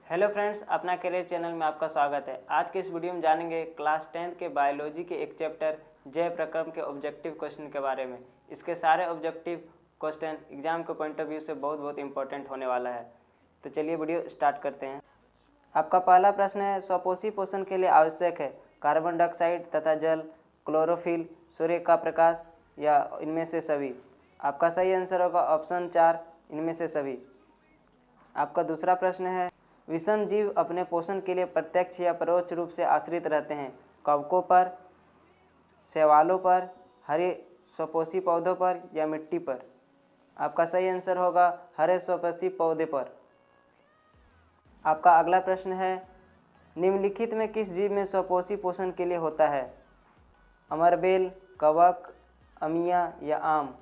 Hello friends, अपना career channel में आपका स्वागत है। आज के इस वीडियो में जानेंगे क्लास 10th के बायोलॉजी के एक चैप्टर जैव प्रक्रम के ऑब्जेक्टिव क्वेश्चन के बारे में। इसके सारे ऑब्जेक्टिव क्वेश्चन एग्जाम के पॉइंट ऑफ व्यू से बहुत इंपॉर्टेंट होने वाला है। तो चलिए वीडियो स्टार्ट करते हैं। आपका पहला प्रश्न है, स्वपोषी पोषण के लिए आवश्यक है कार्बन डाइऑक्साइड तथा जल, क्लोरोफिल, सूर्य का प्रकाश या इनमें से सभी। आपका सही आंसर होगा ऑप्शन 4, इनमें से सभी। आपका दूसरा प्रश्न है, विषम जीव अपने पोषण के लिए प्रत्यक्ष या परोक्ष रूप से आश्रित रहते हैं कवकों पर, शैवालों पर, हरे स्वपोषी पौधों पर या मिट्टी पर। आपका सही आंसर होगा हरे स्वपोषी पौधे पर। आपका अगला प्रश्न है, निम्नलिखित में किस जीव में स्वपोषी पोषण के लिए होता है? अमरबेल, कवक, अमिया या आम।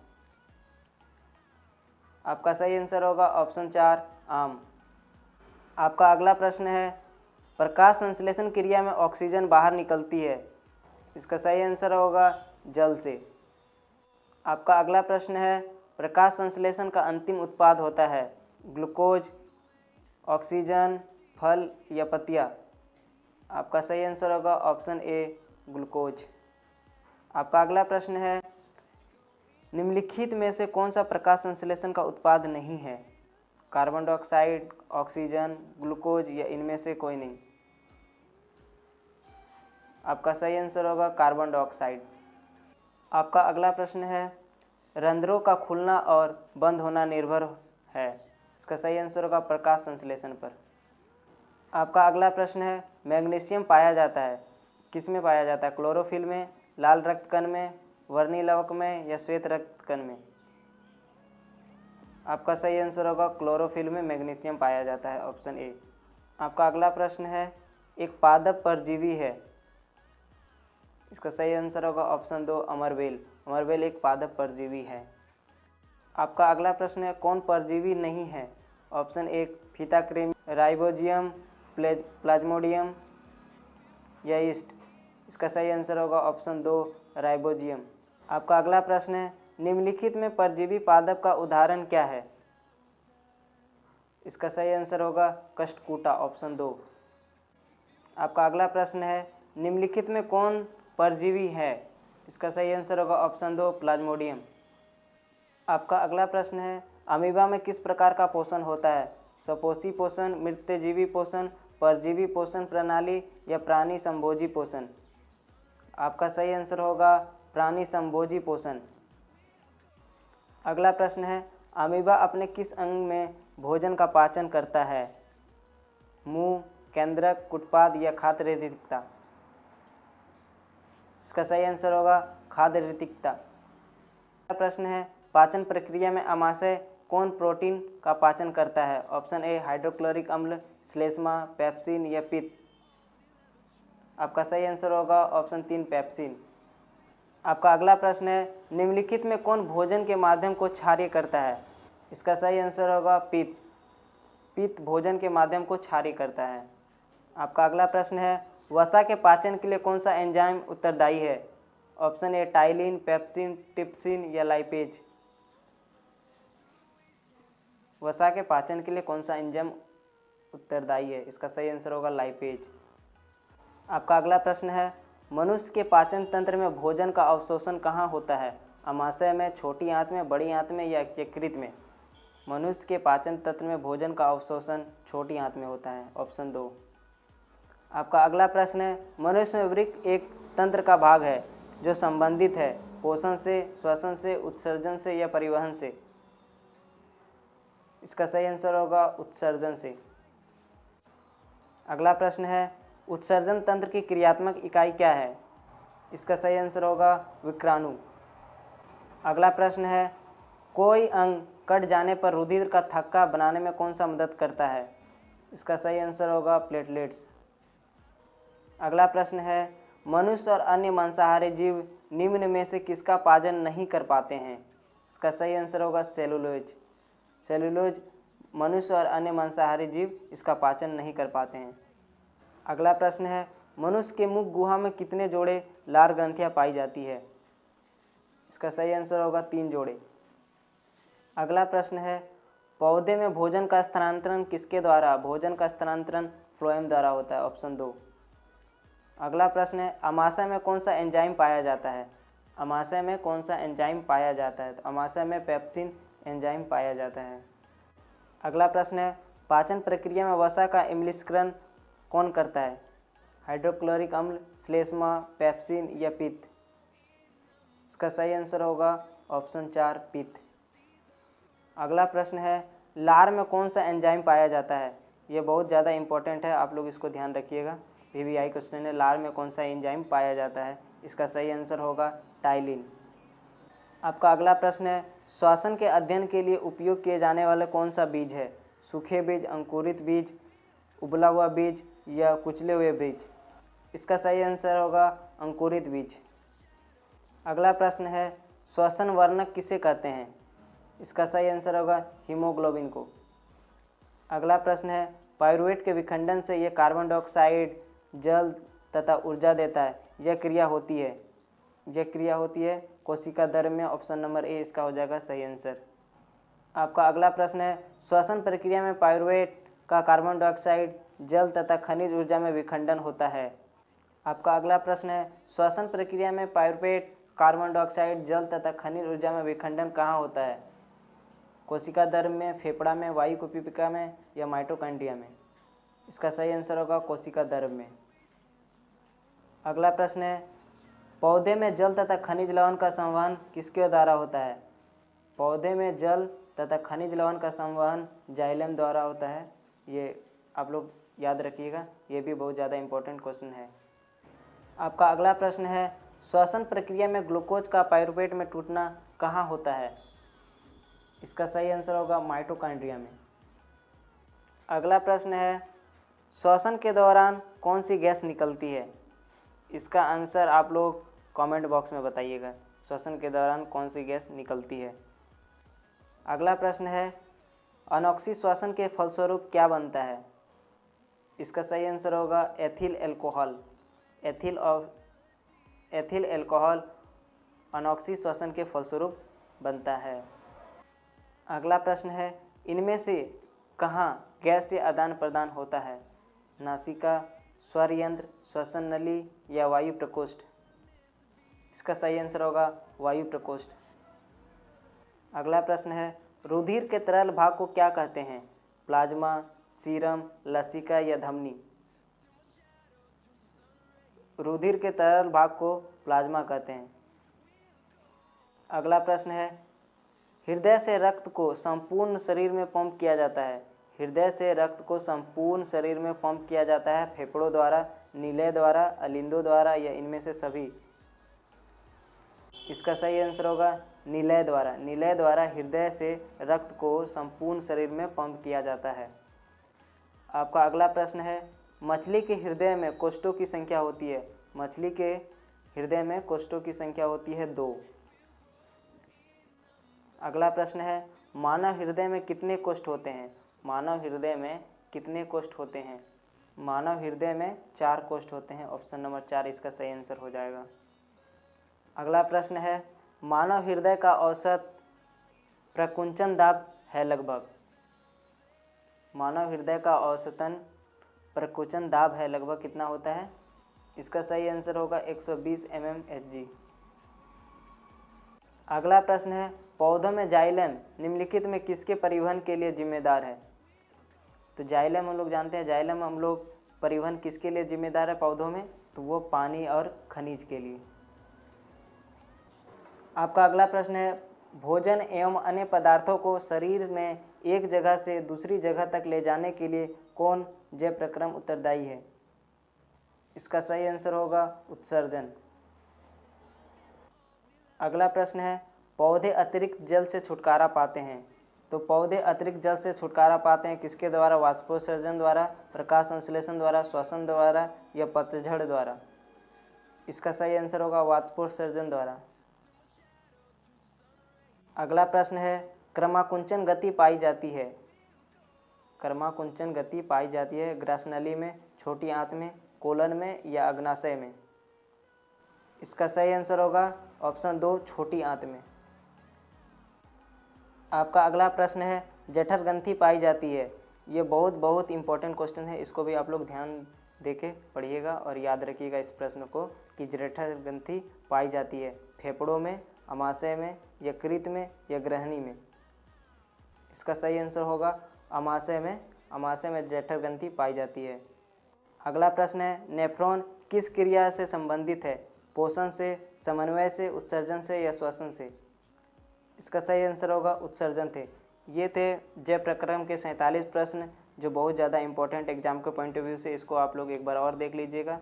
आपका सही आंसर होगा ऑप्शन 4, आम। आपका अगला प्रश्न है, प्रकाश संश्लेषण क्रिया में ऑक्सीजन बाहर निकलती है। इसका सही आंसर होगा जल से। आपका अगला प्रश्न है, प्रकाश संश्लेषण का अंतिम उत्पाद होता है ग्लूकोज, ऑक्सीजन, फल या पत्तियाँ। आपका सही आंसर होगा ऑप्शन ए, ग्लूकोज। आपका अगला प्रश्न है, निम्नलिखित में से कौन सा प्रकाश संश्लेषण का उत्पाद नहीं है? कार्बन डाइऑक्साइड, ऑक्सीजन, ग्लूकोज या इनमें से कोई नहीं। आपका सही आंसर होगा कार्बन डाइऑक्साइड। आपका अगला प्रश्न है, रंध्रों का खुलना और बंद होना निर्भर है। इसका सही आंसर होगा प्रकाश संश्लेषण पर। आपका अगला प्रश्न है, मैग्नीशियम पाया जाता है किस में पाया जाता है? क्लोरोफिल में, लाल रक्त कण में, वर्णी लवक में या श्वेत रक्त कण में। आपका सही आंसर होगा क्लोरोफिल में मैग्नीशियम पाया जाता है, ऑप्शन ए। आपका अगला प्रश्न है, एक पादप परजीवी है। इसका सही आंसर होगा ऑप्शन 2, अमरबेल। अमरबेल एक पादप परजीवी है। आपका अगला प्रश्न है, कौन परजीवी नहीं है? ऑप्शन 1, फीताकृमि, राइबोजियम, प्लाज्मोडियम या ईस्ट। इसका सही आंसर होगा ऑप्शन 2, राइबोजियम। आपका अगला प्रश्न है, निम्नलिखित में परजीवी पादप का उदाहरण क्या है? इसका सही आंसर होगा कष्टकूटा, ऑप्शन 2। आपका अगला प्रश्न है, निम्नलिखित में कौन परजीवी है? इसका सही आंसर होगा ऑप्शन 2, प्लाज्मोडियम। आपका अगला प्रश्न है, अमीबा में किस प्रकार का पोषण होता है? स्वपोषी पोषण, मृतजीवी पोषण, परजीवी पोषण प्रणाली या प्राणी संभोजी पोषण। आपका सही आंसर होगा प्राणी संभोजी पोषण। अगला प्रश्न है, अमीबा अपने किस अंग में भोजन का पाचन करता है? मुंह, केंद्रक, कुटपाद या खाद्य रेतिकता। इसका सही आंसर होगा खाद्य रेतिकता। अगला प्रश्न है, पाचन प्रक्रिया में अमाशय कौन प्रोटीन का पाचन करता है? ऑप्शन ए, हाइड्रोक्लोरिक अम्ल, श्लेष्मा, पेप्सिन या पित्त। आपका सही आंसर होगा ऑप्शन 3, पेप्सिन। आपका अगला प्रश्न है, निम्नलिखित में कौन भोजन के माध्यम को क्षारीय करता है? इसका सही आंसर होगा पित्त। पित्त भोजन के माध्यम को क्षारीय करता है। आपका अगला प्रश्न है, वसा के पाचन के लिए कौन सा एंजाइम उत्तरदायी है? ऑप्शन ए, टाइलिन, पेप्सिन, टिप्सिन या लाइपेज। वसा के पाचन के लिए कौन सा एंजाइम उत्तरदायी है? इसका सही आंसर होगा लाइपेज। आपका अगला प्रश्न है, मनुष्य के पाचन तंत्र में भोजन का अवशोषण कहाँ होता है? अमाशय में, छोटी आंत में, बड़ी आंत में या यकृत में। मनुष्य के पाचन तंत्र में भोजन का अवशोषण छोटी आंत में होता है, ऑप्शन 2। आपका अगला प्रश्न है, मनुष्य में वृक्क एक तंत्र का भाग है जो संबंधित है पोषण से, श्वसन से, उत्सर्जन से या परिवहन से। इसका सही आंसर होगा उत्सर्जन से। अगला प्रश्न है, उत्सर्जन तंत्र की क्रियात्मक इकाई क्या है? इसका सही आंसर होगा विक्राणु। अगला प्रश्न है, कोई अंग कट जाने पर रुधिर का थक्का बनाने में कौन सा मदद करता है? इसका सही आंसर होगा प्लेटलेट्स। अगला प्रश्न है, मनुष्य और अन्य मांसाहारी जीव निम्न में से किसका पाचन नहीं कर पाते हैं? इसका सही आंसर होगा सेलुलोज। सेलुलोज मनुष्य और अन्य मांसाहारी जीव इसका पाचन नहीं कर पाते हैं। अगला प्रश्न है, मनुष्य के मुख गुहा में कितने जोड़े लार ग्रंथियां पाई जाती है? इसका सही आंसर होगा 3 जोड़े। अगला प्रश्न है, पौधे में भोजन का स्थानांतरण किसके द्वारा? भोजन का स्थानांतरण फ्लोएम द्वारा होता है, ऑप्शन 2। अगला प्रश्न है, अमाशय में कौन सा एंजाइम पाया जाता है? अमाशय में कौन सा एंजाइम पाया जाता है? तो अमाशय में पेप्सिन एंजाइम पाया जाता है। अगला प्रश्न है, पाचन प्रक्रिया में वसा का अम्लीकरण कौन करता है? हाइड्रोक्लोरिक अम्ल, श्लेष्मा, पेप्सिन या पित्त? इसका सही आंसर होगा ऑप्शन 4, पित्त। अगला प्रश्न है, लार में कौन सा एंजाइम पाया जाता है? ये बहुत ज़्यादा इंपॉर्टेंट है, आप लोग इसको ध्यान रखिएगा। पीवीआई क्वेश्चन है, लार में कौन सा एंजाइम पाया जाता है? इसका सही आंसर होगा टाइलिन। आपका अगला प्रश्न है, श्वसन के अध्ययन के लिए उपयोग किए जाने वाले कौन सा बीज है? सूखे बीज, अंकुरित बीज, उबला हुआ बीज या कुचले हुए बीज? इसका सही आंसर होगा अंकुरित बीज। अगला प्रश्न है, श्वसन वर्णक किसे कहते हैं? इसका सही आंसर होगा हीमोग्लोबिन को। अगला प्रश्न है, पाइरूवेट के विखंडन से यह कार्बन डाइऑक्साइड, जल तथा ऊर्जा देता है, यह क्रिया होती है कोशिका द्रव्य में, ऑप्शन नंबर ए इसका हो जाएगा सही आंसर। आपका अगला प्रश्न है, श्वसन प्रक्रिया में पाइरूवेट का कार्बन डाइऑक्साइड, जल तथा खनिज ऊर्जा में विखंडन होता है। आपका अगला प्रश्न है, श्वसन प्रक्रिया में पाइरूवेट, कार्बन डाइऑक्साइड, जल तथा खनिज ऊर्जा में विखंडन कहाँ होता है? कोशिका द्रव्य में, फेफड़ा में, वायु कुपीपिका में या माइटोकॉन्ड्रिया में? इसका सही आंसर होगा कोशिका द्रव्य में। अगला प्रश्न है, पौधे में जल तथा खनिज लवण का संवहन किसके द्वारा होता है? पौधे में जल तथा खनिज लवण का संवहन जाइलम द्वारा होता है। ये आप लोग याद रखिएगा, ये भी बहुत ज़्यादा इंपॉर्टेंट क्वेश्चन है। आपका अगला प्रश्न है, श्वसन प्रक्रिया में ग्लूकोज का पाइरूवेट में टूटना कहाँ होता है? इसका सही आंसर होगा माइटोकॉन्ड्रिया में। अगला प्रश्न है, श्वसन के दौरान कौन सी गैस निकलती है? इसका आंसर आप लोग कमेंट बॉक्स में बताइएगा, श्वसन के दौरान कौन सी गैस निकलती है। अगला प्रश्न है, अनॉक्सी श्वसन के फलस्वरूप क्या बनता है? इसका सही आंसर होगा एथिल अल्कोहल। एथिल अल्कोहल अनॉक्सी श्वसन के फलस्वरूप बनता है। अगला प्रश्न है, इनमें से कहाँ गैस से आदान प्रदान होता है? नासिका, स्वर यंत्र, श्वसन नली या वायु प्रकोष्ठ? इसका सही आंसर होगा वायु प्रकोष्ठ। अगला प्रश्न है, रुधिर के तरल भाग को क्या कहते हैं? प्लाज्मा, सीरम, लसिका या धमनी? रुधिर के तरल भाग को प्लाज्मा कहते हैं। अगला प्रश्न है, हृदय से रक्त को संपूर्ण शरीर में पंप किया जाता है। हृदय से रक्त को संपूर्ण शरीर में पंप किया जाता है फेफड़ों द्वारा, नीलय द्वारा, अलिंदों द्वारा या इनमें से सभी? इसका सही आंसर होगा नीलय द्वारा। नीलय द्वारा हृदय से रक्त को संपूर्ण शरीर में पंप किया जाता है। आपका अगला प्रश्न है, मछली के हृदय में कोष्ठों की संख्या होती है। मछली के हृदय में कोष्ठों की संख्या होती है 2। अगला प्रश्न है, मानव हृदय में कितने कोष्ठ होते हैं? मानव हृदय में कितने कोष्ठ होते हैं? मानव हृदय में 4 कोष्ठ होते हैं, ऑप्शन नंबर 4 इसका सही आंसर हो जाएगा। अगला प्रश्न है, मानव हृदय का औसत प्रकुंचन दाब है लगभग? मानव हृदय का औसतन प्रकुंचन दाब है लगभग कितना होता है? इसका सही आंसर होगा 120 mmHg। अगला प्रश्न है, पौधों में जाइलम निम्नलिखित में किसके परिवहन के लिए जिम्मेदार है? तो जाइलम हम लोग जानते हैं, जाइलम हम लोग परिवहन किसके लिए जिम्मेदार है पौधों में? तो वो पानी और खनिज के लिए। आपका अगला प्रश्न है, भोजन एवं अन्य पदार्थों को शरीर में एक जगह से दूसरी जगह तक ले जाने के लिए कौन जैव प्रक्रम उत्तरदायी है? इसका सही आंसर होगा उत्सर्जन। अगला प्रश्न है, पौधे अतिरिक्त जल से छुटकारा पाते हैं। तो पौधे अतिरिक्त जल से छुटकारा पाते हैं किसके द्वारा? वाष्पोत्सर्जन द्वारा, प्रकाश संश्लेषण द्वारा, श्वसन द्वारा या पतझड़ द्वारा? इसका सही आंसर होगा वाष्पोत्सर्जन द्वारा। अगला प्रश्न है, क्रमाकुंचन गति पाई जाती है। क्रमाकुंचन गति पाई जाती है ग्रासनली में, छोटी आंत में, कोलन में या अग्नाशय में? इसका सही आंसर होगा ऑप्शन 2 छोटी आंत में। आपका अगला प्रश्न है, जठर ग्रंथि पाई जाती है? ये बहुत इंपॉर्टेंट क्वेश्चन है, इसको भी आप लोग ध्यान देके पढ़िएगा और याद रखिएगा इस प्रश्न को कि जठर ग्रंथि पाई जाती है फेफड़ों में, आमाशय में, यकृत में या ग्रहणी में। इसका सही आंसर होगा आमाशय में। आमाशय में जठर ग्रंथि पाई जाती है। अगला प्रश्न है, नेफ्रॉन किस क्रिया से संबंधित है? पोषण से, समन्वय से, उत्सर्जन से या श्वसन से? इसका सही आंसर होगा उत्सर्जन थे। ये थे जय प्रक्रम के 47 प्रश्न जो बहुत ज़्यादा इंपॉर्टेंट एग्जाम के पॉइंट ऑफ व्यू से। इसको आप लोग एक बार और देख लीजिएगा।